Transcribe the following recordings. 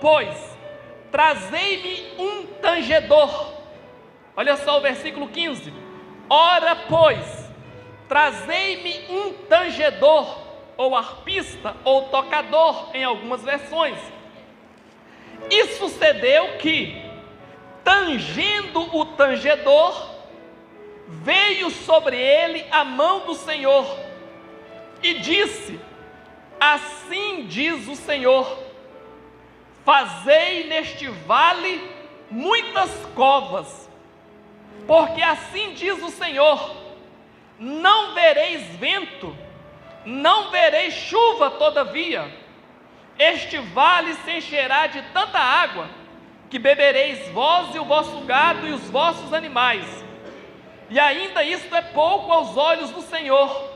pois, trazei-me um tangedor. Olha só o versículo 15. Ora, pois, trazei-me um tangedor, ou arpista, ou tocador, em algumas versões. E sucedeu que, tangendo o tangedor, veio sobre ele a mão do Senhor, e disse: assim diz o Senhor, fazei neste vale muitas covas, porque assim diz o Senhor, não vereis vento, não vereis chuva, todavia, este vale se encherá de tanta água, que bebereis vós e o vosso gado e os vossos animais. E ainda isto é pouco aos olhos do Senhor.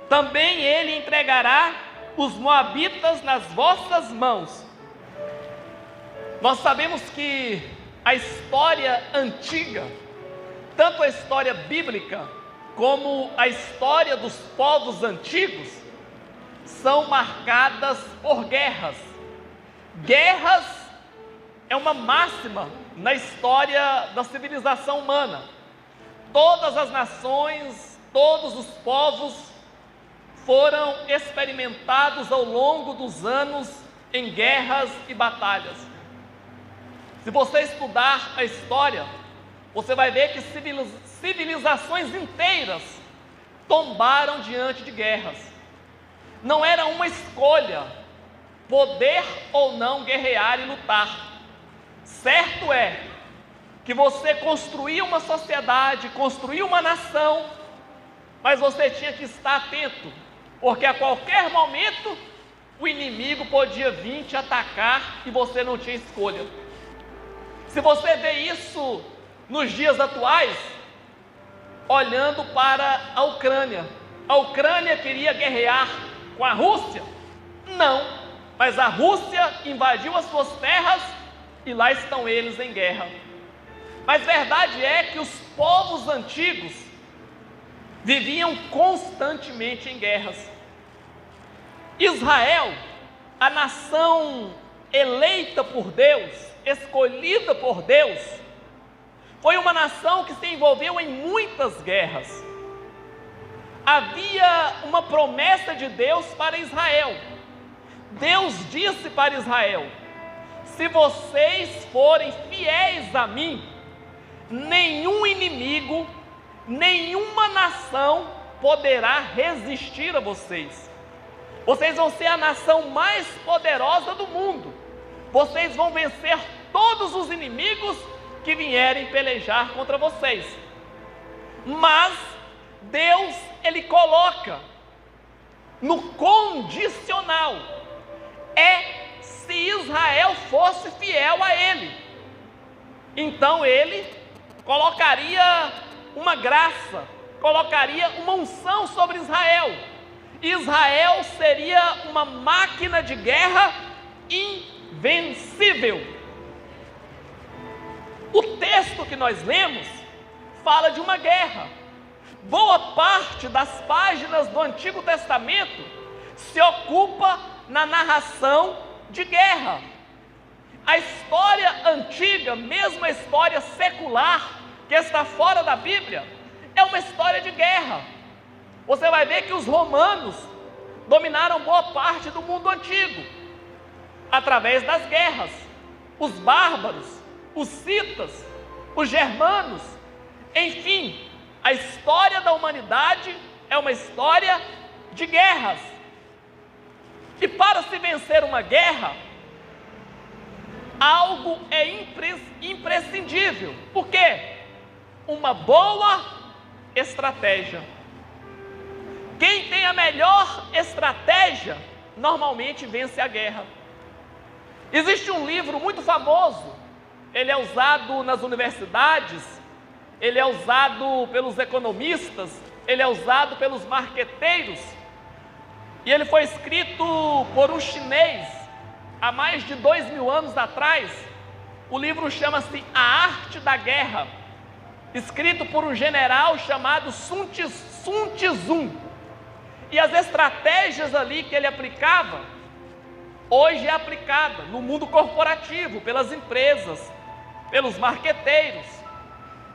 Também ele entregará os moabitas nas vossas mãos. Nós sabemos que a história antiga, tanto a história bíblica como a história dos povos antigos, são marcadas por guerras. Guerras é uma máxima na história da civilização humana. Todas as nações, todos os povos foram experimentados ao longo dos anos em guerras e batalhas. Se você estudar a história, você vai ver que civilizações inteiras tombaram diante de guerras. Não era uma escolha poder ou não guerrear e lutar. Certo é que você construía uma sociedade, construía uma nação, mas você tinha que estar atento, porque a qualquer momento o inimigo podia vir te atacar e você não tinha escolha. Se você vê isso nos dias atuais, olhando para a Ucrânia queria guerrear com a Rússia? Não, mas a Rússia invadiu as suas terras e lá estão eles em guerra. Mas verdade é que os povos antigos viviam constantemente em guerras. Israel, a nação eleita por Deus, escolhida por Deus, foi uma nação que se envolveu em muitas guerras. Havia uma promessa de Deus para Israel. Deus disse para Israel: se vocês forem fiéis a mim, nenhum inimigo, nenhuma nação poderá resistir a vocês. Vocês vão ser a nação mais poderosa do mundo. Vocês vão vencer todos os inimigos que vierem pelejar contra vocês. Mas Deus, Ele coloca no condicional, se Israel fosse fiel a Ele, então Ele colocaria uma graça, colocaria uma unção sobre Israel. Israel seria uma máquina de guerra invencível. O texto que nós lemos fala de uma guerra. Boa parte das páginas do Antigo Testamento se ocupa na narração de guerra. A história antiga, mesmo a história secular, que está fora da Bíblia, é uma história de guerra. Você vai ver que os romanos dominaram boa parte do mundo antigo, através das guerras. Os bárbaros, os citas, os germanos, enfim, a história da humanidade é uma história de guerras. E para se vencer uma guerra, algo é imprescindível. O quê? Uma boa estratégia. Quem tem a melhor estratégia, normalmente vence a guerra. Existe um livro muito famoso, ele é usado nas universidades, ele é usado pelos economistas, ele é usado pelos marqueteiros, e ele foi escrito por um chinês, há mais de 2000 anos atrás. O livro chama-se A Arte da Guerra, escrito por um general chamado Sun Tzu. E as estratégias ali que ele aplicava, hoje é aplicada no mundo corporativo, pelas empresas, pelos marqueteiros.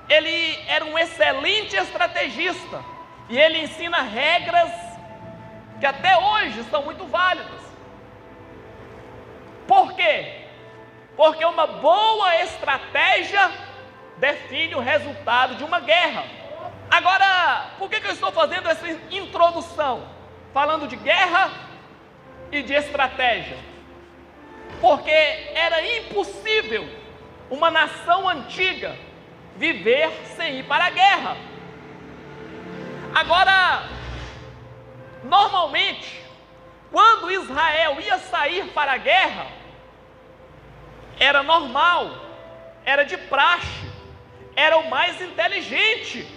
Ele era um excelente estrategista e ele ensina regras que até hoje são muito válidas. Por quê? Porque uma boa estratégia define o resultado de uma guerra. Agora, por que eu estou fazendo essa introdução, falando de guerra e de estratégia? Porque era impossível uma nação antiga viver sem ir para a guerra. Agora, normalmente, quando Israel ia sair para a guerra, era normal, era de praxe, era o mais inteligente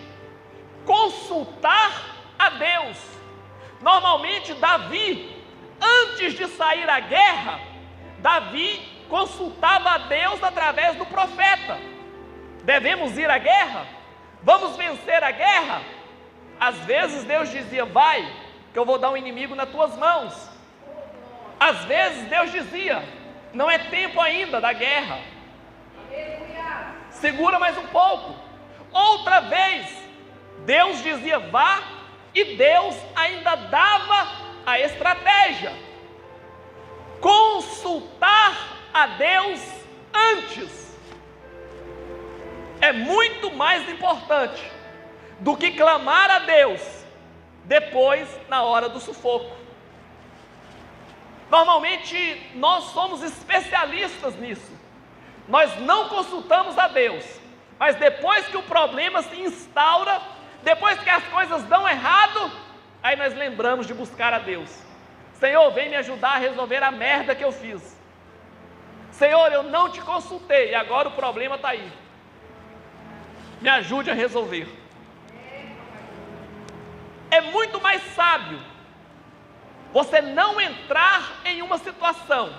consultar a Deus. Normalmente Davi, antes de sair à guerra, Davi consultava a Deus através do profeta. Devemos ir à guerra? Vamos vencer a guerra? Às vezes Deus dizia, vai, que eu vou dar um inimigo nas tuas mãos. Às vezes Deus dizia, não é tempo ainda da guerra, segura mais um pouco. Outra vez Deus dizia vá, e Deus ainda dava a estratégia. Consultar a Deus antes é muito mais importante do que clamar a Deus depois, na hora do sufoco. Normalmente nós somos especialistas nisso. Nós não consultamos a Deus, mas depois que o problema se instaura, depois que as coisas dão errado, aí nós lembramos de buscar a Deus. Senhor, vem me ajudar a resolver a merda que eu fiz. Senhor, eu não te consultei e agora o problema está aí. Me ajude a resolver. É muito mais sábio você não entrar em uma situação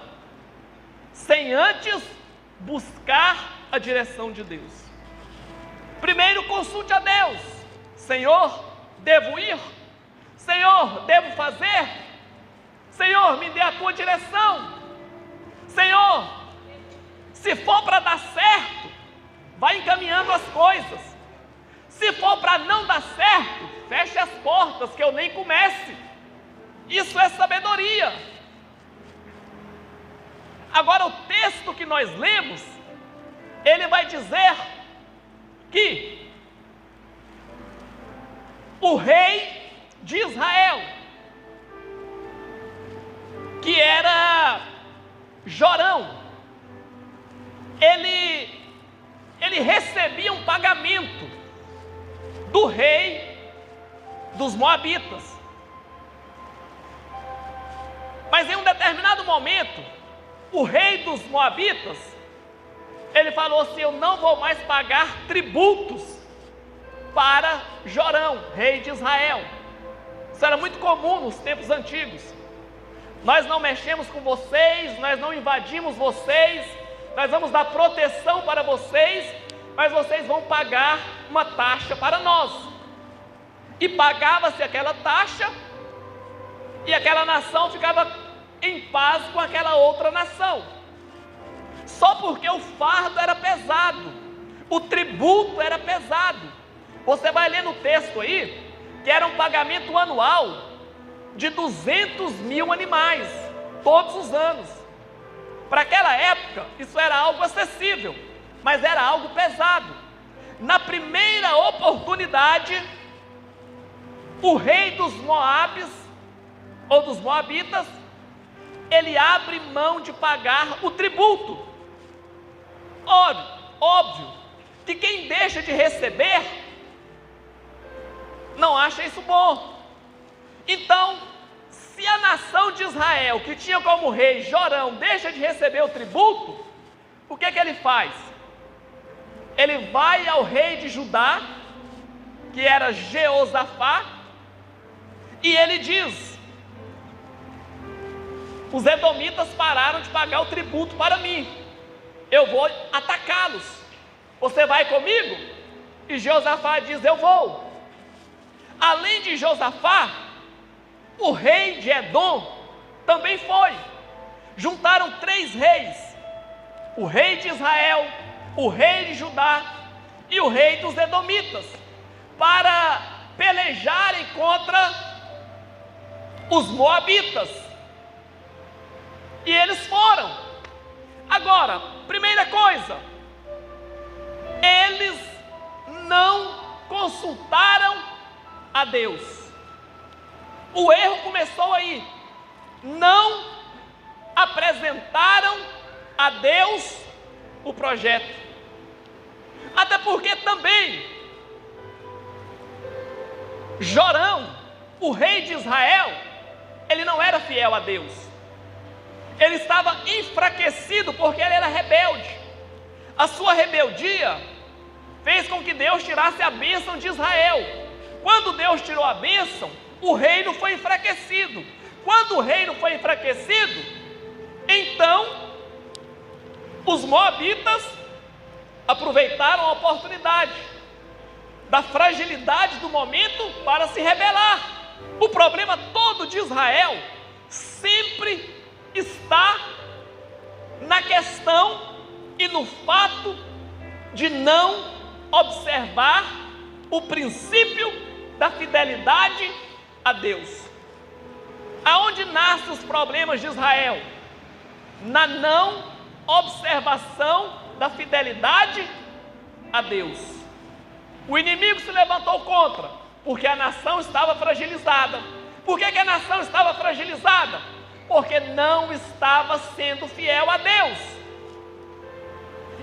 sem antes buscar a direção de Deus. Primeiro consulte a Deus. Senhor, devo ir? Senhor, devo fazer? Senhor, me dê a tua direção. Senhor, se for para dar certo, vai encaminhando as coisas. Se for para não dar certo, feche as portas que eu nem comece. Isso é sabedoria. Agora o texto que nós lemos, ele vai dizer que o rei de Israel, que era Jorão, ele recebia um pagamento do rei dos Moabitas. Mas em um determinado momento, o rei dos Moabitas, ele falou assim, eu não vou mais pagar tributos para Jorão, rei de Israel. Isso era muito comum nos tempos antigos. Nós não mexemos com vocês, nós não invadimos vocês, nós vamos dar proteção para vocês, mas vocês vão pagar uma taxa para nós. E pagava-se aquela taxa, e aquela nação ficava em paz com aquela outra nação. Só porque o fardo era pesado, o tributo era pesado. Você vai ler no texto aí, que era um pagamento anual de 200 mil animais, todos os anos. Para aquela época, isso era algo acessível, mas era algo pesado. Na primeira oportunidade, o rei dos Moabes, ou dos Moabitas, ele abre mão de pagar o tributo. Óbvio que quem deixa de receber não acha isso bom. Então, se a nação de Israel, que tinha como rei Jorão, deixa de receber o tributo, o que ele faz? Ele vai ao rei de Judá, que era Jeosafá, e ele diz: os edomitas pararam de pagar o tributo para mim, eu vou atacá-los, você vai comigo? E Jeosafá diz: eu vou. Além de Josafá, o rei de Edom também foi. juntaram 3 reis: o rei de Israel, o rei de Judá e o rei dos Edomitas, para pelejarem contra os moabitas. E eles foram. Agora, primeira coisa, eles não consultaram a Deus. O erro começou aí. Não apresentaram a Deus o projeto. Até porque também Jorão, o rei de Israel, ele não era fiel a Deus. Ele estava enfraquecido porque ele era rebelde. A sua rebeldia fez com que Deus tirasse a bênção de Israel. Quando Deus tirou a bênção, o reino foi enfraquecido. Quando o reino foi enfraquecido, então os moabitas aproveitaram a oportunidade da fragilidade do momento para se rebelar. O problema todo de Israel sempre está na questão e no fato de não observar o princípio da fidelidade a Deus. Aonde nascem os problemas de Israel? Na não observação da fidelidade a Deus. O inimigo se levantou contra, porque a nação estava fragilizada. Por que a nação estava fragilizada? Porque não estava sendo fiel a Deus.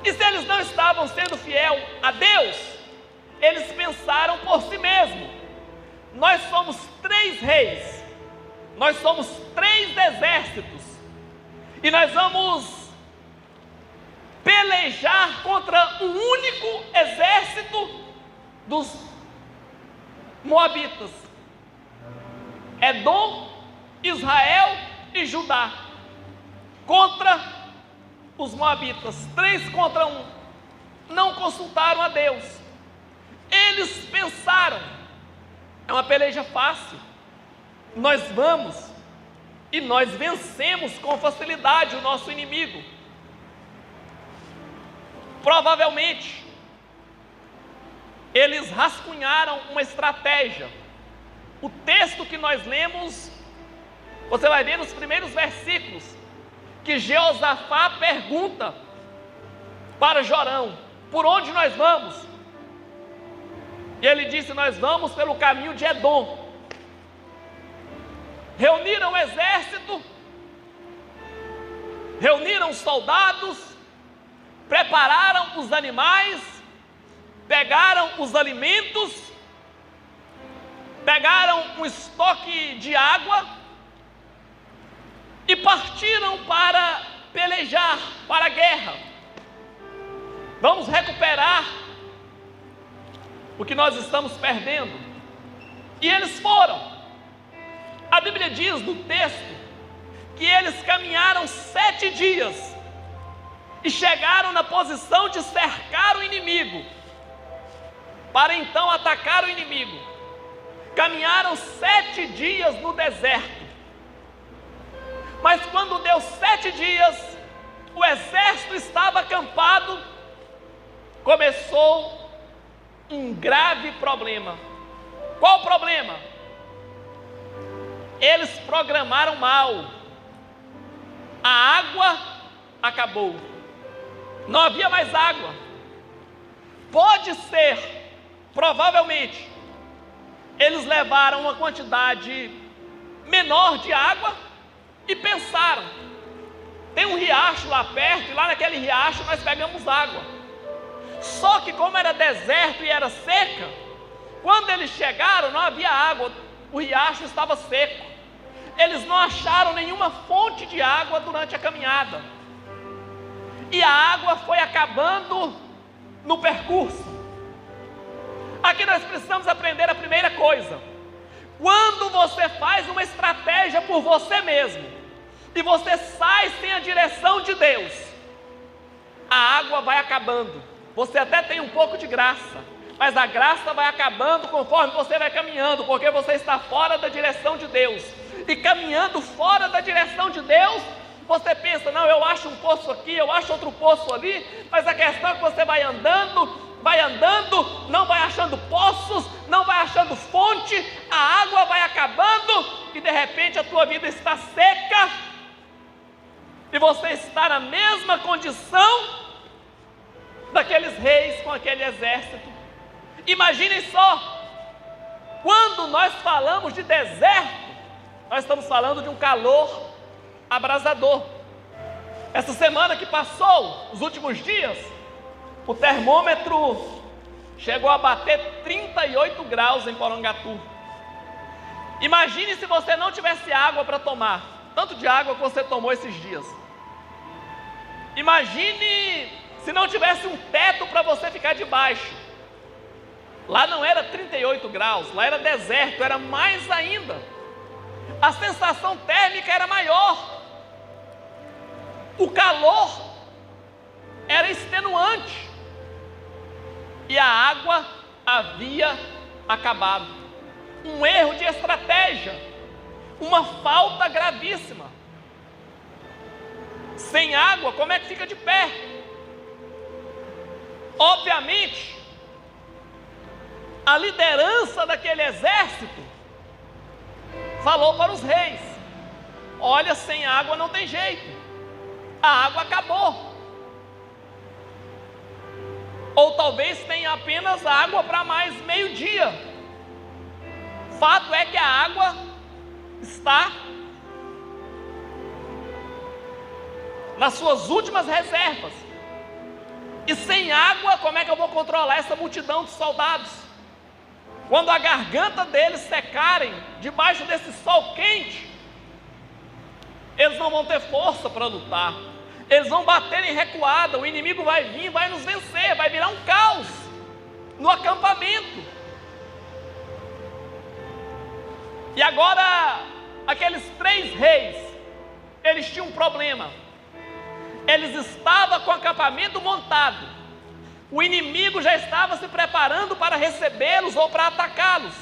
E se eles não estavam sendo fiel a Deus, eles pensaram por si mesmos: nós somos 3 reis, nós somos 3 exércitos, e nós vamos pelejar contra um único exército dos moabitas: Edom, Israel e Judá, contra os moabitas, 3 contra 1. Não consultaram a Deus. Eles pensaram: é uma peleja fácil, nós vamos e nós vencemos com facilidade o nosso inimigo. Provavelmente eles rascunharam uma estratégia. O texto que nós lemos, você vai ver nos primeiros versículos, que Jeosafá pergunta para Jorão: por onde nós vamos? E ele disse: nós vamos pelo caminho de Edom. Reuniram o exército, reuniram os soldados, prepararam os animais, pegaram os alimentos, pegaram um estoque de água e partiram para pelejar, para a guerra. Vamos recuperar o que nós estamos perdendo. E eles foram. A Bíblia diz no texto que eles caminharam 7 dias e chegaram na posição de cercar o inimigo, para então atacar o inimigo. Caminharam 7 dias no deserto. Mas quando deu 7 dias, o exército estava acampado, começou um grave problema. Qual o problema? Eles programaram mal. A água acabou. Não havia mais água. Pode ser, provavelmente, eles levaram uma quantidade menor de água e pensaram: tem um riacho lá perto, e lá naquele riacho nós pegamos água. Só que como era deserto e era seca, quando eles chegaram não havia água, o riacho estava seco. Eles não acharam nenhuma fonte de água durante a caminhada, e a água foi acabando no percurso. Aqui nós precisamos aprender a primeira coisa: quando você faz uma estratégia por você mesmo e você sai sem a direção de Deus, a água vai acabando. Você até tem um pouco de graça, mas a graça vai acabando conforme você vai caminhando, porque você está fora da direção de Deus. E caminhando fora da direção de Deus, você pensa, não, eu acho um poço aqui, eu acho outro poço ali, mas a questão é que você vai andando, não vai achando poços, não vai achando fonte, a água vai acabando e de repente a tua vida está seca e você está na mesma condição daqueles reis com aquele exército. Imaginem só, quando nós falamos de deserto, nós estamos falando de um calor abrasador. Essa semana que passou, os últimos dias, o termômetro chegou a bater 38 graus em Porangatu. Imagine se você não tivesse água para tomar, tanto de água que você tomou esses dias. Imagine se não tivesse um teto para você ficar debaixo. Lá não era 38 graus, lá era deserto, era mais ainda. A sensação térmica era maior. O calor era extenuante. E a água havia acabado. Um erro de estratégia, uma falta gravíssima. Sem água, como é que fica de pé? Obviamente, a liderança daquele exército falou para os reis: olha, sem água não tem jeito, a água acabou. Ou talvez tenha apenas água para mais meio-dia. Fato é que a água está nas suas últimas reservas. E sem água, como é que eu vou controlar essa multidão de soldados? Quando a garganta deles secarem, debaixo desse sol quente, eles não vão ter força para lutar. Eles vão bater em recuada, o inimigo vai vir, vai nos vencer, vai virar um caos no acampamento. E agora, aqueles 3 reis, eles tinham um problema. Eles estavam com o acampamento montado. O inimigo já estava se preparando para recebê-los ou para atacá-los.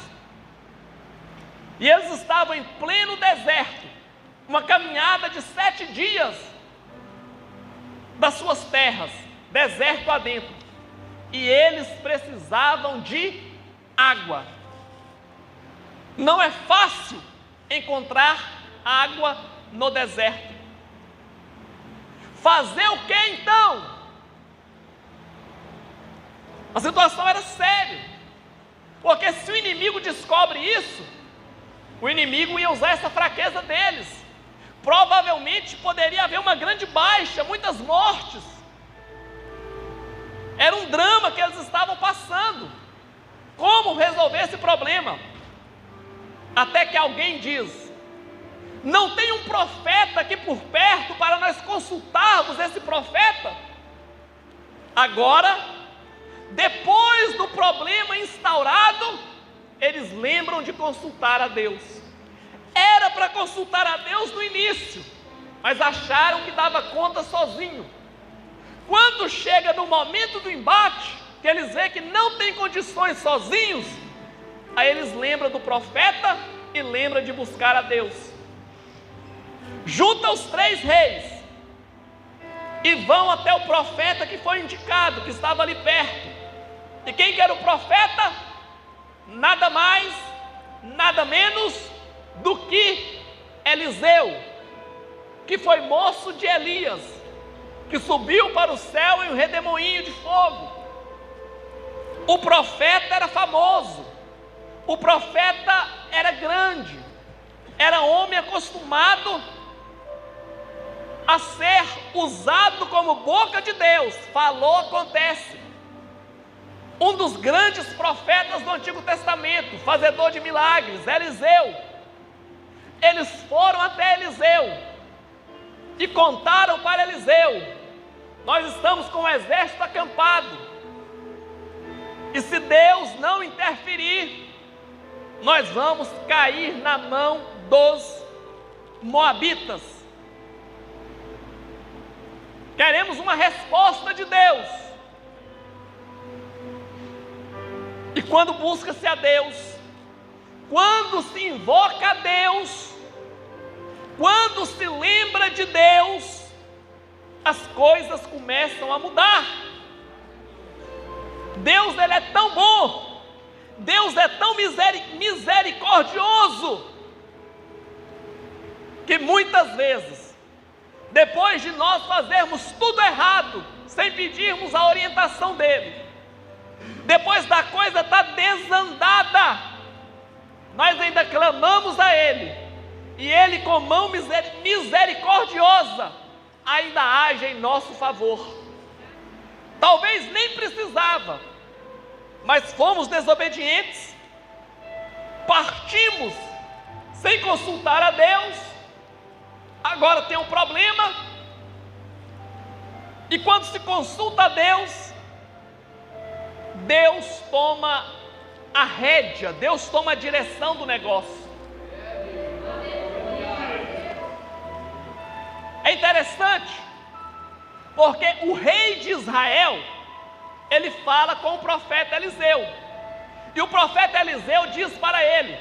E eles estavam em pleno deserto, uma caminhada de 7 dias das suas terras, deserto adentro. E eles precisavam de água. Não é fácil encontrar água no deserto. Fazer o que então? A situação era séria, porque se o inimigo descobre isso, o inimigo ia usar essa fraqueza deles. Provavelmente poderia haver uma grande baixa, muitas mortes. Era um drama que eles estavam passando. Como resolver esse problema? Até que alguém diz: não tem um profeta aqui por perto para nós consultarmos esse profeta? Agora, depois do problema instaurado, eles lembram de consultar a Deus. Era para consultar a Deus no início, mas acharam que dava conta sozinho. Quando chega no momento do embate, que eles veem que não tem condições sozinhos, aí eles lembram do profeta e lembram de buscar a Deus. Junta os 3 reis e vão até o profeta que foi indicado, que estava ali perto. E quem que era o profeta? Nada mais, nada menos do que Eliseu, que foi moço de Elias, que subiu para o céu em um redemoinho de fogo. O profeta era famoso, o profeta era grande, era homem acostumado a ser usado como boca de Deus. Falou, acontece. Um dos grandes profetas do Antigo Testamento, fazedor de milagres, Eliseu. Eles foram até Eliseu e contaram para Eliseu: nós estamos com o exército acampado, e se Deus não interferir, nós vamos cair na mão dos moabitas. Queremos uma resposta de Deus. E quando busca-se a Deus, quando se invoca a Deus, quando se lembra de Deus, as coisas começam a mudar. Deus, Ele é tão bom, Deus é tão misericordioso, que muitas vezes, depois de nós fazermos tudo errado, sem pedirmos a orientação dEle, depois da coisa estar desandada, nós ainda clamamos a Ele, e Ele com mão misericordiosa, ainda age em nosso favor. Talvez nem precisava, mas fomos desobedientes, partimos sem consultar a Deus, agora tem um problema, e quando se consulta a Deus, Deus toma a rédea, Deus toma a direção do negócio. É interessante, porque o rei de Israel, ele fala com o profeta Eliseu, e o profeta Eliseu diz para ele,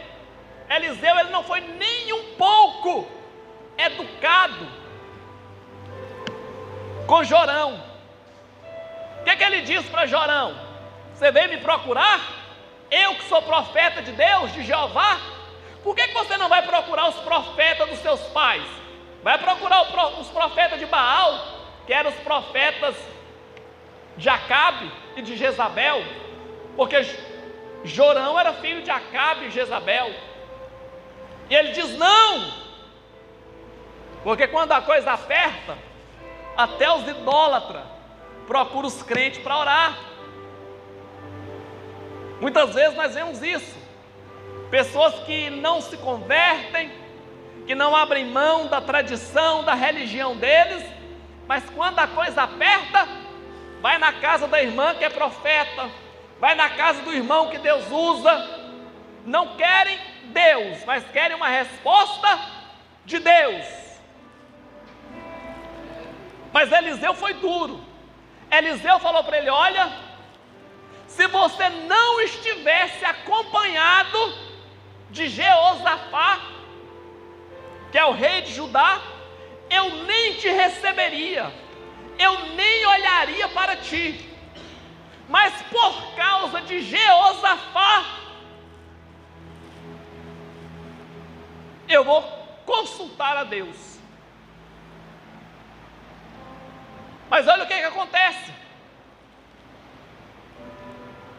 Eliseu, ele não foi nem um pouco educado com Jorão. O que ele diz para Jorão? Você veio me procurar? Eu que sou profeta de Deus, de Jeová? Por que você não vai procurar os profetas dos seus pais? Vai procurar os profetas de Baal, que eram os profetas de Acabe e de Jezabel, porque Jorão era filho de Acabe e Jezabel. E ele diz não, porque quando a coisa aperta, até os idólatras procuram os crentes para orar. Muitas vezes nós vemos isso, pessoas que não se convertem, que não abrem mão da tradição, da religião deles, mas quando a coisa aperta, vai na casa da irmã que é profeta, vai na casa do irmão que Deus usa, não querem Deus, mas querem uma resposta de Deus. Mas Eliseu foi duro. Eliseu falou para ele, olha, se você não estivesse acompanhado de Jeosafá, que é o rei de Judá, eu nem te receberia, eu nem olharia para ti, mas por causa de Jeosafá, eu vou consultar a Deus. Mas olha o que acontece.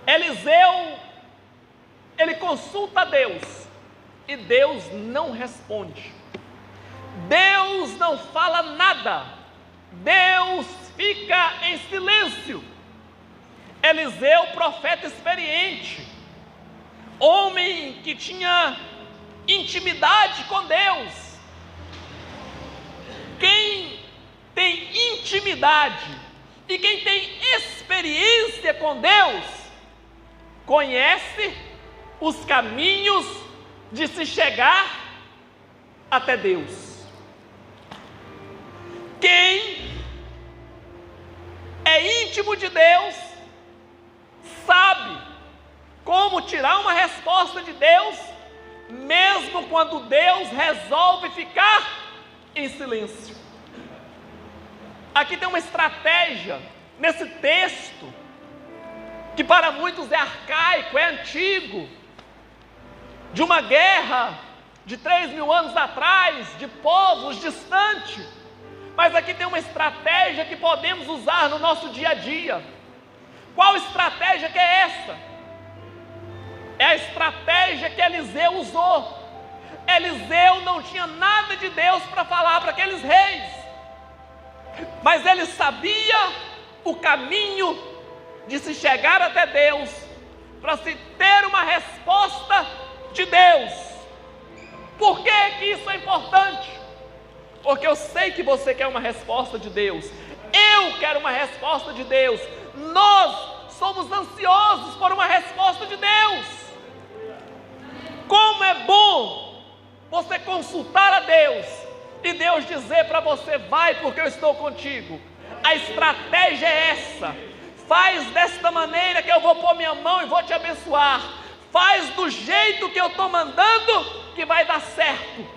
Eliseu, ele consulta a Deus, e Deus não responde. Deus não fala nada, Deus fica em silêncio. Eliseu, profeta experiente, homem que tinha intimidade com Deus. Quem tem intimidade e quem tem experiência com Deus, conhece os caminhos de se chegar até Deus. Quem é íntimo de Deus, sabe como tirar uma resposta de Deus, mesmo quando Deus resolve ficar em silêncio. Aqui tem uma estratégia, nesse texto, que para muitos é arcaico, é antigo, de uma guerra de 3.000 anos atrás, de povos distantes. Mas aqui tem uma estratégia que podemos usar no nosso dia a dia. Qual estratégia que é essa? É a estratégia que Eliseu usou. Eliseu não tinha nada de Deus para falar para aqueles reis, mas ele sabia o caminho de se chegar até Deus, para se ter uma resposta de Deus. Por que que isso é importante? Porque eu sei que você quer uma resposta de Deus, eu quero uma resposta de Deus, nós somos ansiosos por uma resposta de Deus. Como é bom você consultar a Deus e Deus dizer para você, vai porque eu estou contigo. A estratégia é essa: faz desta maneira que eu vou pôr minha mão e vou te abençoar, faz do jeito que eu estou mandando que vai dar certo.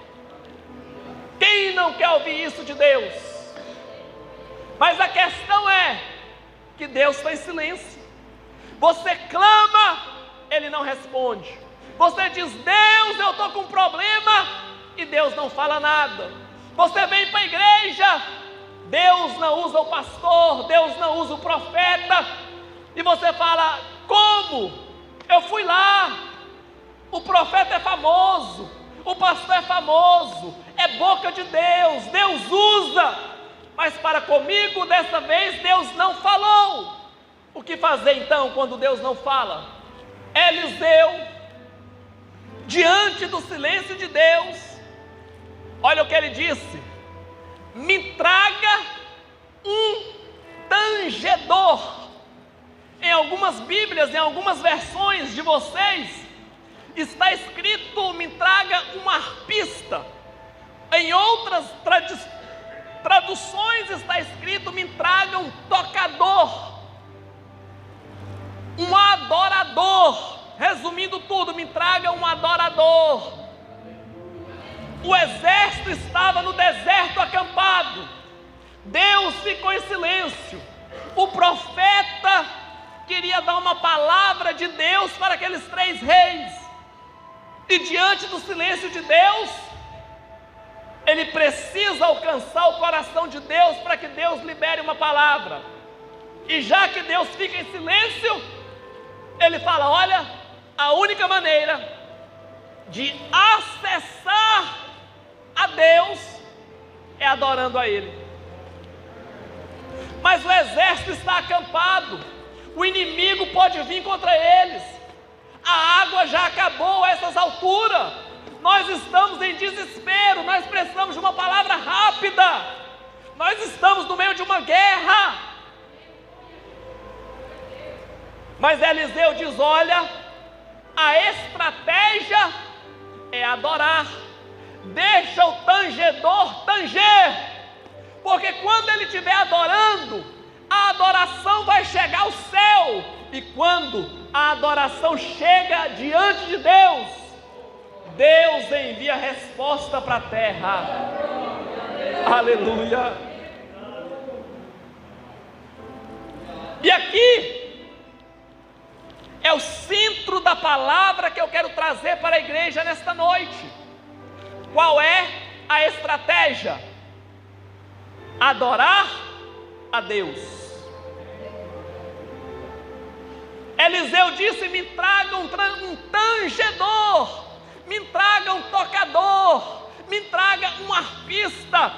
Quem não quer ouvir isso de Deus? Mas a questão é que Deus está em silêncio. Você clama, Ele não responde. Você diz: Deus, eu estou com um problema, e Deus não fala nada. Você vem para a igreja, Deus não usa o pastor, Deus não usa o profeta, e você fala: como? Eu fui lá, o profeta é famoso, o pastor é famoso, é boca de Deus, Deus usa, mas para comigo dessa vez Deus não falou. O que fazer então quando Deus não fala? Eliseu, diante do silêncio de Deus, olha o que ele disse: me traga um tangedor. Em algumas Bíblias, em algumas versões de vocês, está escrito: me traga um arpista. Em outras traduções está escrito: me traga um tocador, um adorador. Resumindo tudo, me traga um adorador. O exército estava no deserto acampado, Deus ficou em silêncio. O profeta queria dar uma palavra de Deus para aqueles 3 reis, e diante do silêncio de Deus, ele precisa alcançar o coração de Deus para que Deus libere uma palavra. E já que Deus fica em silêncio, ele fala: olha, a única maneira de acessar a Deus é adorando a Ele. Mas o exército está acampado, o inimigo pode vir contra eles, a água já acabou a essas alturas, nós estamos em desespero, nós precisamos de uma palavra rápida, nós estamos no meio de uma guerra. Mas Eliseu diz: olha, a estratégia é adorar. Deixa o tangedor tanger, porque quando ele estiver adorando, a adoração vai chegar ao céu, e quando a adoração chega diante de Deus, Deus envia resposta para a terra. Aleluia. E aqui é o centro da palavra que eu quero trazer para a igreja nesta noite. Qual é a estratégia? Adorar a Deus. Eliseu disse: me traga um tangedor, me traga um tocador, me traga um arpista,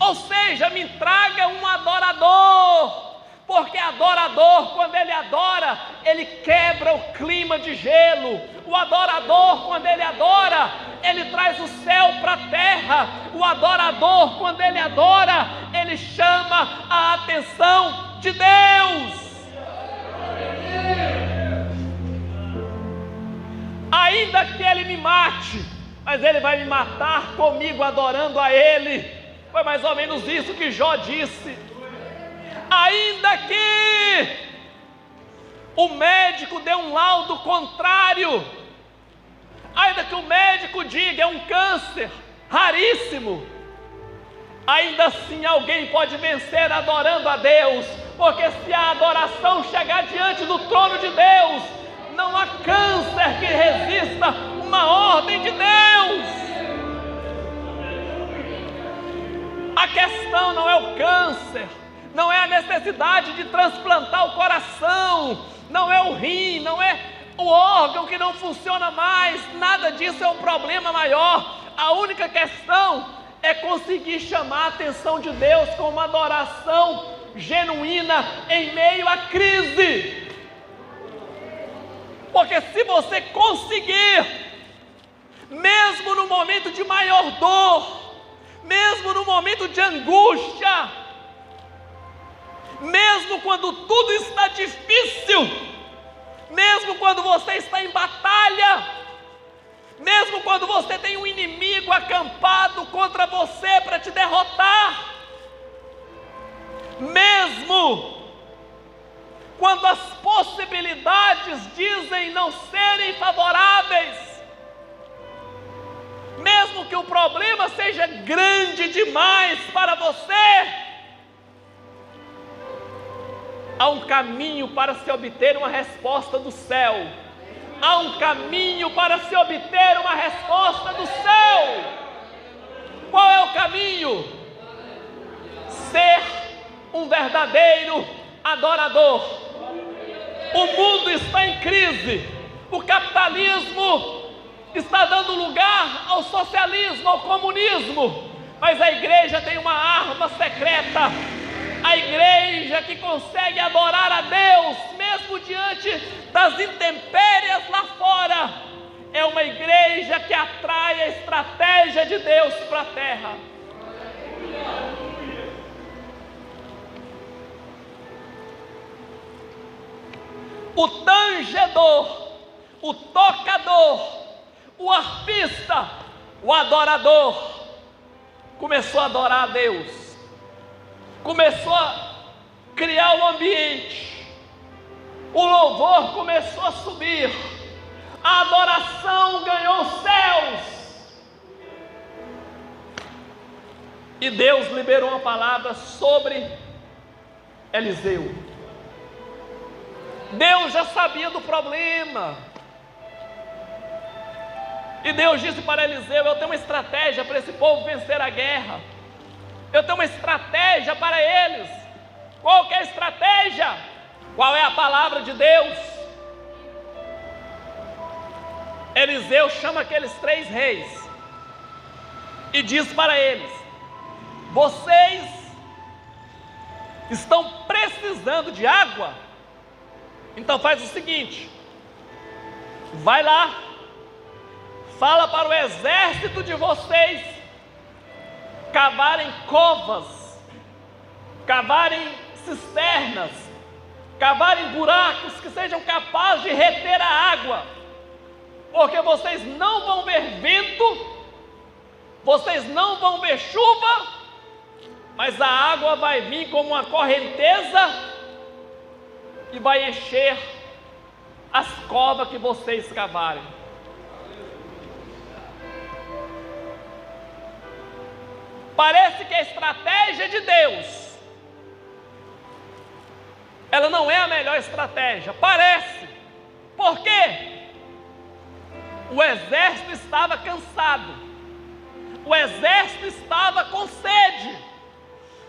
ou seja, me traga um adorador. Porque adorador, quando ele adora, ele quebra o clima de gelo. O adorador, quando ele adora, ele traz o céu para a terra. O adorador, quando ele adora, ele chama a atenção de Deus. Ainda que ele me mate, mas ele vai me matar comigo adorando a ele. Foi mais ou menos isso que Jó disse. Ainda que o médico dê um laudo contrário, ainda que o médico diga é um câncer raríssimo, ainda assim alguém pode vencer adorando a Deus, porque se a adoração chegar diante do trono de Deus, não há câncer que resista uma ordem de Deus. A questão não é o câncer, não é a necessidade de transplantar o coração, não é o rim, não é o órgão que não funciona mais, nada disso é um problema maior. A única questão é conseguir chamar a atenção de Deus com uma adoração genuína em meio à crise. Porque se você conseguir, mesmo no momento de maior dor, mesmo no momento de angústia, mesmo quando tudo está difícil, mesmo quando você está em batalha, mesmo quando você tem um inimigo acampado contra você para te derrotar, mesmo quando as possibilidades dizem não serem favoráveis, mesmo mesmo que o problema seja grande demais para você, há um caminho para se obter uma resposta do céu. Há um caminho para se obter uma resposta do céu. Qual é o caminho? Ser um verdadeiro adorador. O mundo está em crise. O capitalismo está dando lugar ao socialismo, ao comunismo. Mas a igreja tem uma arma secreta. A igreja que consegue adorar a Deus, mesmo diante das intempéries lá fora, é uma igreja que atrai a estratégia de Deus para a terra. O tangedor, o tocador, o arpista, o adorador, começou a adorar a Deus. Começou a criar o ambiente, o louvor começou a subir, a adoração ganhou os céus, e Deus liberou uma palavra sobre Eliseu. Deus já sabia do problema, e Deus disse para Eliseu: eu tenho uma estratégia para esse povo vencer a guerra. Eu tenho uma estratégia para eles. Qual que é a estratégia? Qual é a palavra de Deus? Eliseu chama aqueles 3 reis e diz para eles: vocês estão precisando de água? Então faz o seguinte, vai lá, fala para o exército de vocês cavarem covas, cavarem cisternas, cavarem buracos que sejam capazes de reter a água, porque vocês não vão ver vento, vocês não vão ver chuva, mas a água vai vir como uma correnteza e vai encher as covas que vocês cavarem. Parece que a estratégia de Deus, ela não é a melhor estratégia, parece. Por quê? O exército estava cansado, o exército estava com sede,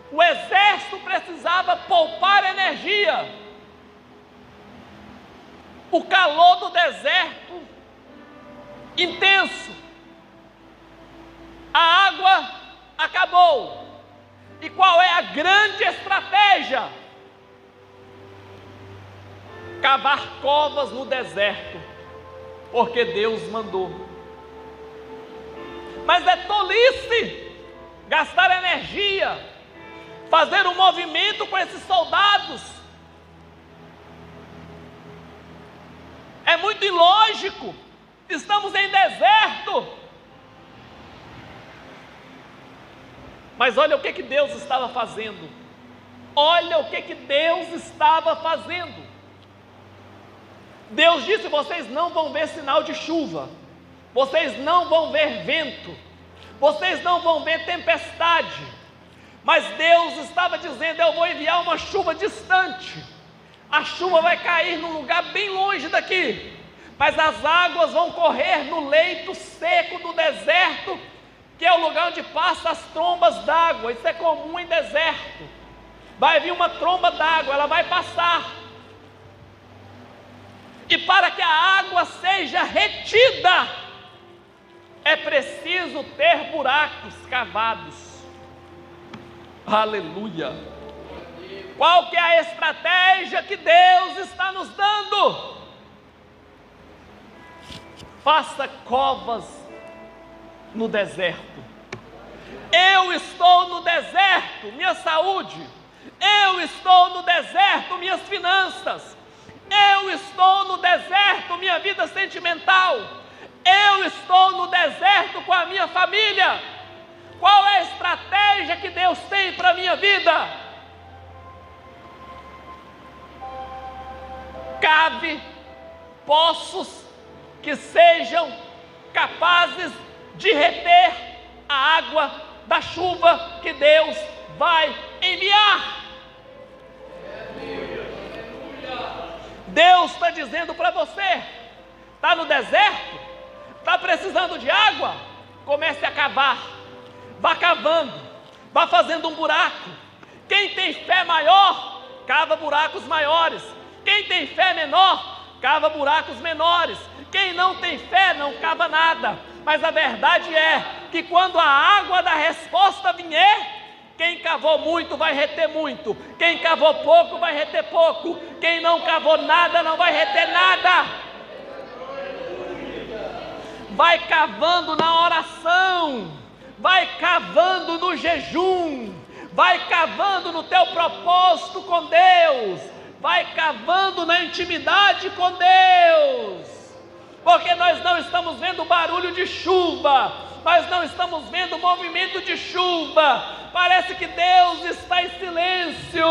o exército precisava poupar energia. O calor do deserto intenso, a água acabou. E qual é a grande estratégia? Cavar covas no deserto, porque Deus mandou. Mas é tolice gastar energia, fazer um movimento com esses soldados. É muito ilógico, estamos em deserto. Mas olha o que Deus estava fazendo. Olha o que Deus estava fazendo. Deus disse: vocês não vão ver sinal de chuva, vocês não vão ver vento, vocês não vão ver tempestade. Mas Deus estava dizendo: eu vou enviar uma chuva distante. A chuva vai cair num lugar bem longe daqui, mas as águas vão correr no leito seco do deserto, que é o lugar onde passam as trombas d'água. Isso é comum em deserto. Vai vir uma tromba d'água, ela vai passar. E para que a água seja retida, é preciso ter buracos cavados. Aleluia! Qual que é a estratégia que Deus está nos dando? Faça covas no deserto. Eu estou no deserto, minha saúde. Eu estou no deserto, minhas finanças. Eu estou no deserto, minha vida sentimental. Eu estou no deserto com a minha família. Qual é a estratégia que Deus tem para a minha vida? Cave poços que sejam capazes de reter a água da chuva que Deus vai enviar. Deus está dizendo para você: está no deserto, está precisando de água, comece a cavar, vá cavando, vá fazendo um buraco. Quem tem fé maior, cava buracos maiores. Quem tem fé menor, cava buracos menores. Quem não tem fé, não cava nada. Mas a verdade é que quando a água da resposta vier, quem cavou muito vai reter muito. Quem cavou pouco vai reter pouco. Quem não cavou nada não vai reter nada. Vai cavando na oração, vai cavando no jejum, vai cavando no teu propósito com Deus, vai cavando na intimidade com Deus. Porque nós não estamos vendo barulho de chuva, nós não estamos vendo movimento de chuva, parece que Deus está em silêncio.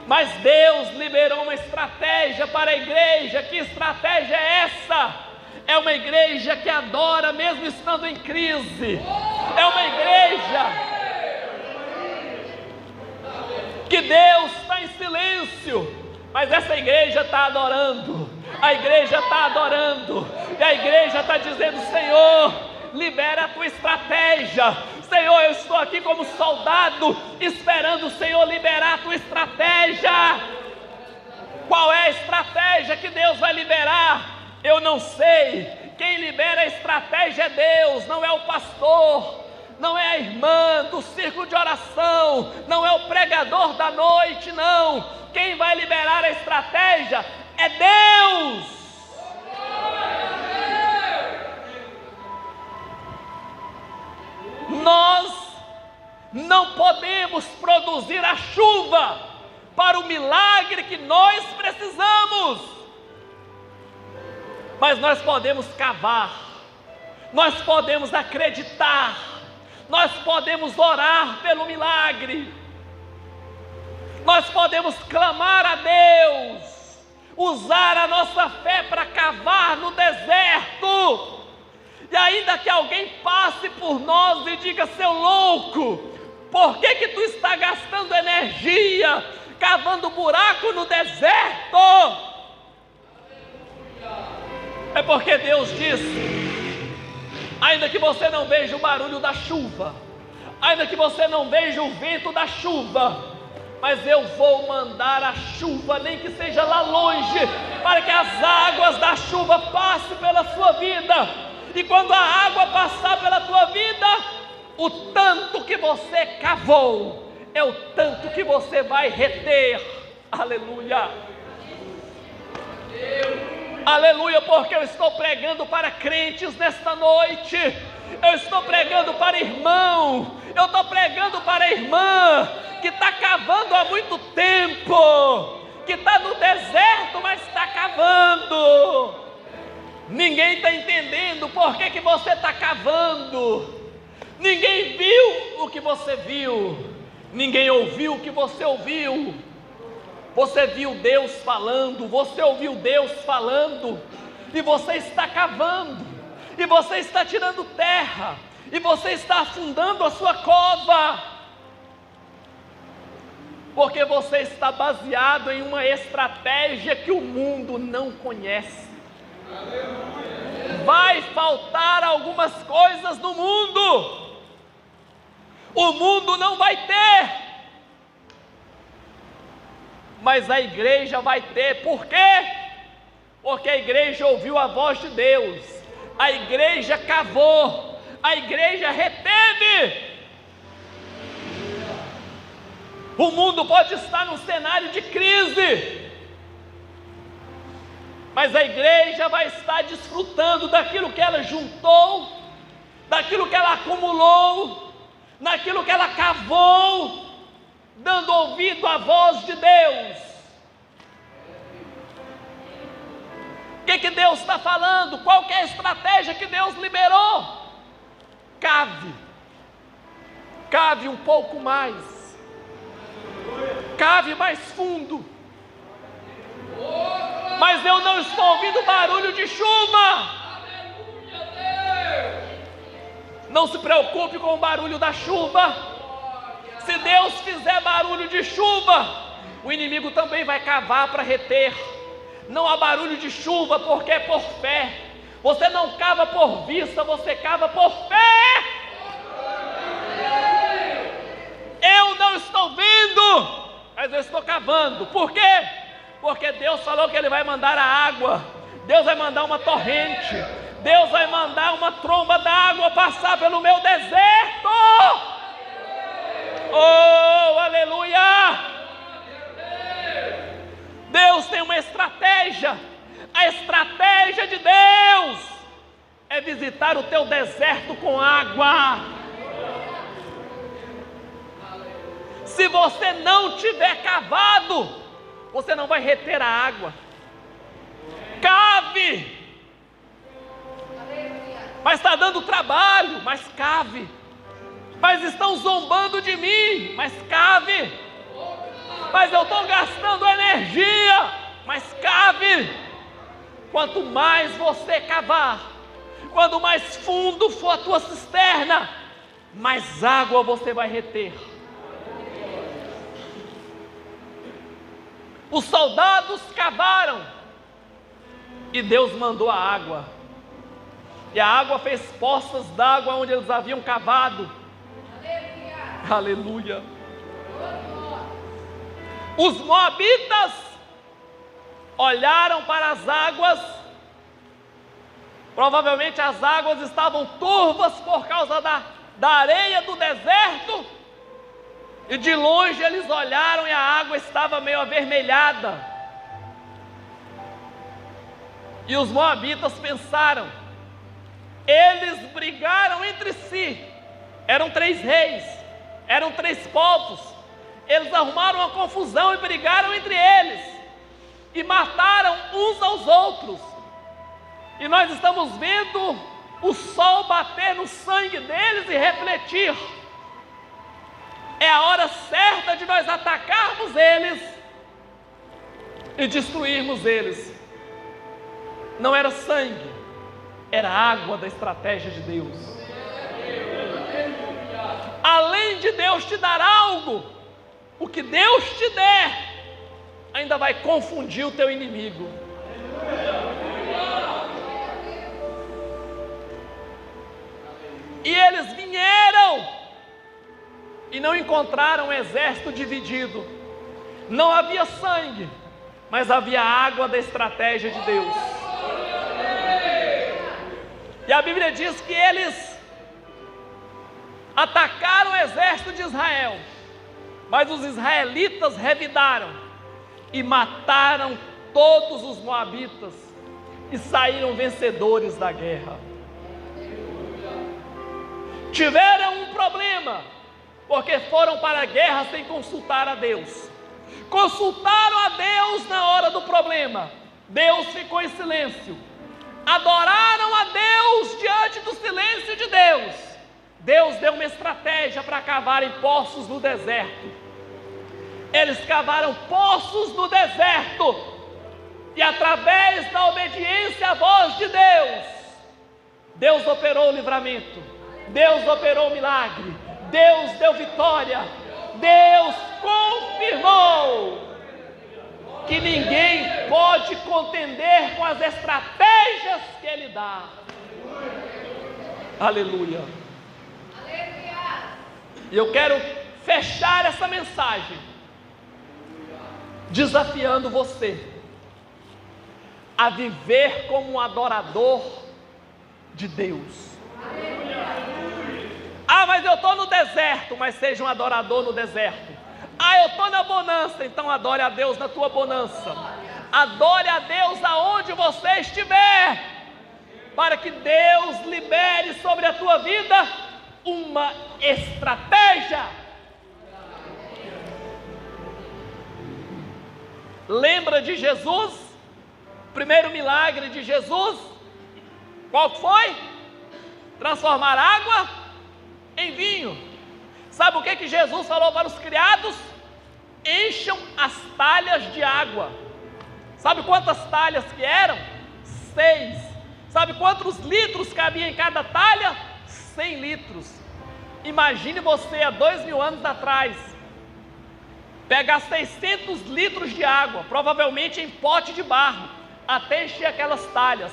Mas Deus liberou uma estratégia para a igreja. Que estratégia é essa? É uma igreja que adora mesmo estando em crise. É uma igreja que Deus está em silêncio, mas essa igreja está adorando. A igreja está adorando, e a igreja está dizendo: Senhor, libera a tua estratégia. Senhor, eu estou aqui como soldado, esperando o Senhor liberar a tua estratégia. Qual é a estratégia que Deus vai liberar? Eu não sei. Quem libera a estratégia é Deus, não é o pastor, não é a irmã do círculo de oração, não é o pregador da noite, não. Quem vai liberar a estratégia é Deus. Nós não podemos produzir a chuva para o milagre que nós precisamos, mas nós podemos cavar, nós podemos acreditar, nós podemos orar pelo milagre, nós podemos clamar a Deus, usar a nossa fé para cavar no deserto. E ainda que alguém passe por nós e diga: seu louco, por que tu está gastando energia cavando buraco no deserto? É porque Deus disse: ainda que você não veja o barulho da chuva, ainda que você não veja o vento da chuva, mas eu vou mandar a chuva, nem que seja lá longe, para que as águas da chuva passem pela sua vida. E quando a água passar pela tua vida, o tanto que você cavou é o tanto que você vai reter. Aleluia. Aleluia, porque eu estou pregando para crentes nesta noite. Eu estou pregando para irmão. Eu estou pregando para a irmã que está cavando há muito tempo, que está no deserto, mas está cavando. Ninguém está entendendo por que você está cavando. Ninguém viu o que você viu. Ninguém ouviu o que você ouviu. Você viu Deus falando, você ouviu Deus falando, e você está cavando, e você está tirando terra, e você está afundando a sua cova, porque você está baseado em uma estratégia que o mundo não conhece. Vai faltar algumas coisas no mundo, o mundo não vai ter, mas a igreja vai ter. Por quê? Porque a igreja ouviu a voz de Deus, a igreja cavou, a igreja reteve. O mundo pode estar num cenário de crise, mas a igreja vai estar desfrutando daquilo que ela juntou, daquilo que ela acumulou, daquilo que ela cavou, dando ouvido à voz de Deus. O que Deus está falando? Qual que é a estratégia que Deus liberou? Cave, cave um pouco mais, cave mais fundo. mas eu não estou ouvindo barulho de chuva. Não se preocupe com o barulho da chuva. Se Deus fizer barulho de chuva, o inimigo também vai cavar para reter. Não há barulho de chuva porque é por fé. Você não cava por vista, você cava por fé. Eu não estou vendo, mas eu estou cavando. Por quê? Porque Deus falou que Ele vai mandar a água. Deus vai mandar uma torrente. Deus vai mandar uma tromba d'água passar pelo meu deserto. Oh, aleluia! Deus tem uma estratégia. A estratégia de Deus é visitar o teu deserto com água. Se você não tiver cavado, você não vai reter a água. Cave. Mas está dando trabalho, mas cave. Mas estão zombando de mim, mas cave. Mas eu estou gastando energia, mas cave. Quanto mais você cavar, quanto mais fundo for a tua cisterna, mais água você vai reter. Os soldados cavaram e Deus mandou a água. E a água fez poças d'água onde eles haviam cavado. Aleluia. Os moabitas olharam para as águas. Provavelmente as águas estavam turvas por causa da areia do deserto. E de longe eles olharam e a água estava meio avermelhada. E os moabitas pensaram. Eles brigaram entre si. Eram 3 reis, eram 3 povos. Eles arrumaram uma confusão e brigaram entre eles. E mataram uns aos outros. E nós estamos vendo o sol bater no sangue deles e refletir. É a hora certa de nós atacarmos eles e destruirmos eles. Não era sangue, era água da estratégia de Deus. Além de Deus te dar algo, o que Deus te der ainda vai confundir o teu inimigo. E eles vieram e não encontraram um exército dividido. Não havia sangue, mas havia água da estratégia de Deus. E a Bíblia diz que eles atacaram o exército de Israel, mas os israelitas revidaram e mataram todos os moabitas e saíram vencedores da guerra. Tiveram um problema, porque foram para a guerra sem consultar a Deus. Consultaram a Deus na hora do problema. Deus ficou em silêncio. Adoraram a Deus diante do silêncio de Deus. Deus deu uma estratégia para cavarem poços no deserto. Eles cavaram poços no deserto. E através da obediência à voz de Deus, Deus operou o livramento. Deus operou o milagre. Deus deu vitória. Deus confirmou que ninguém pode contender com as estratégias que Ele dá. Aleluia. E eu quero fechar essa mensagem desafiando você a viver como um adorador de Deus. Ah, mas eu estou no deserto, mas seja um adorador no deserto. Ah, eu estou na bonança, então adore a Deus na tua bonança. Adore a Deus aonde você estiver, para que Deus libere sobre a tua vida uma estratégia. Lembra de Jesus? O primeiro milagre de Jesus, qual foi? Transformar água em vinho. Sabe o que Jesus falou para os criados? Encham as talhas de água. Sabe quantas talhas que eram? 6. Sabe quantos litros cabia em cada talha? 100 litros. Imagine você há 2000 anos atrás, pegar 600 litros de água, provavelmente em pote de barro, até encher aquelas talhas.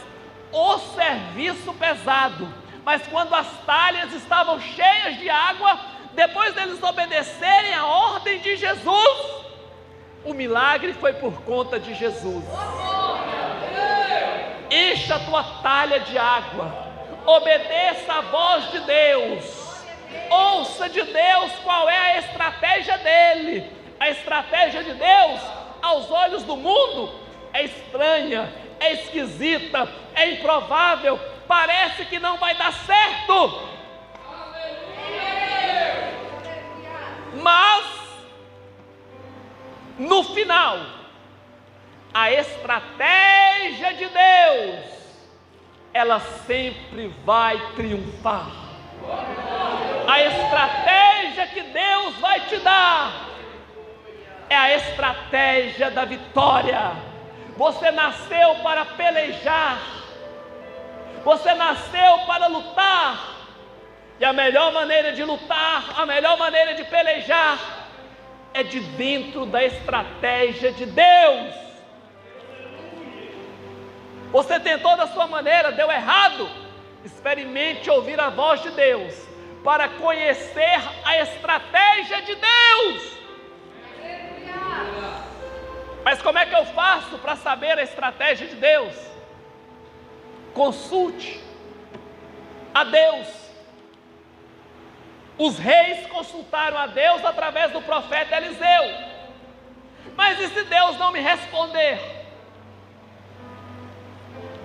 O serviço pesado. Mas quando as talhas estavam cheias de água, depois deles obedecerem a ordem de Jesus, o milagre foi por conta de Jesus. Encha a tua talha de água, obedeça a voz de Deus, ouça de Deus qual é a estratégia dele. A estratégia de Deus, aos olhos do mundo, é estranha, é esquisita, é improvável, parece que não vai dar certo. Mas, no final, a estratégia de Deus, ela sempre vai triunfar. A estratégia que Deus vai te dar é a estratégia da vitória. Você nasceu para pelejar, você nasceu para lutar, e a melhor maneira de lutar, a melhor maneira de pelejar, é de dentro da estratégia de Deus. Você tentou da sua maneira, deu errado. Experimente ouvir a voz de Deus, para conhecer a estratégia de Deus. Mas como é que eu faço para saber a estratégia de Deus? Consulte a Deus. Os reis consultaram a Deus através do profeta Eliseu. Mas e se Deus não me responder?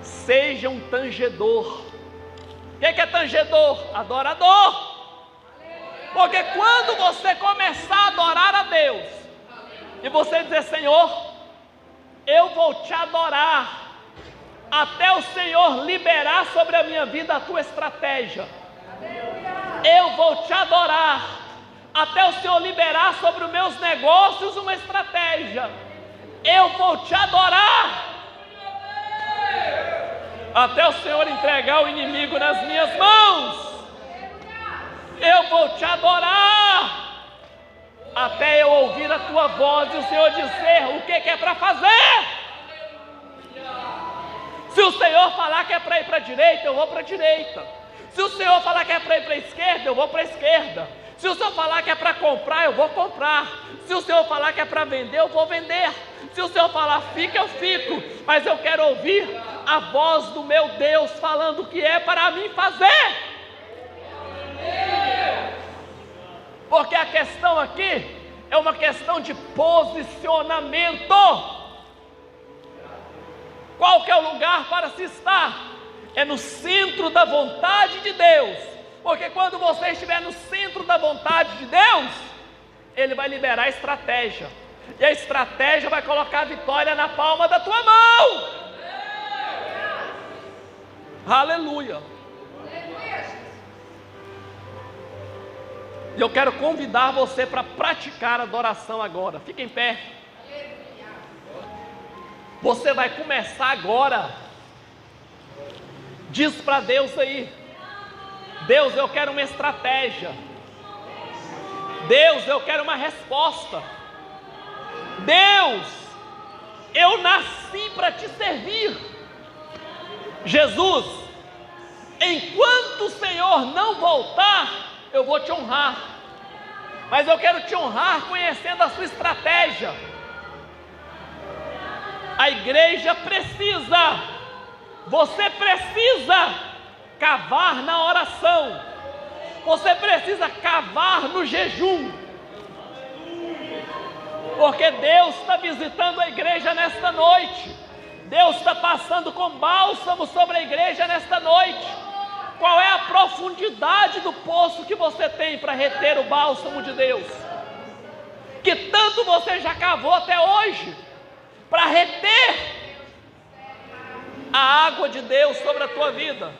Seja um tangedor. O que é tangedor? Adorador. Porque quando você começar a adorar a Deus, e você dizer: Senhor, eu vou te adorar, até o Senhor liberar sobre a minha vida a tua estratégia. Eu vou te adorar, até o Senhor liberar sobre os meus negócios uma estratégia. Eu vou te adorar, até o Senhor entregar o inimigo nas minhas mãos. Eu vou te adorar, até eu ouvir a tua voz e o Senhor dizer o que é para fazer. Se o Senhor falar que é para ir para a direita, eu vou para a direita. Se o Senhor falar que é para ir para a esquerda, eu vou para a esquerda. Se o Senhor falar que é para comprar, eu vou comprar. Se o Senhor falar que é para vender, eu vou vender. Se o Senhor falar fica, eu fico. Mas eu quero ouvir a voz do meu Deus falando o que é para mim fazer. Porque a questão aqui é uma questão de posicionamento. Qual que é o lugar para se estar? É no centro da vontade de Deus. Porque quando você estiver no centro da vontade de Deus, Ele vai liberar a estratégia. E a estratégia vai colocar a vitória na palma da tua mão. Aleluia. E eu quero convidar você para praticar a adoração agora. Fique em pé. Você vai começar agora. Diz para Deus aí: Deus, eu quero uma estratégia. Deus, eu quero uma resposta. Deus, eu nasci para te servir. Jesus, enquanto o Senhor não voltar, eu vou te honrar. Mas eu quero te honrar conhecendo a sua estratégia. A igreja precisa, você precisa cavar na oração, você precisa cavar no jejum, porque Deus está visitando a igreja nesta noite. Deus está passando com bálsamo sobre a igreja nesta noite. Qual é a profundidade do poço que você tem para reter o bálsamo de Deus? Que tanto você já cavou até hoje para reter a água de Deus sobre a tua vida?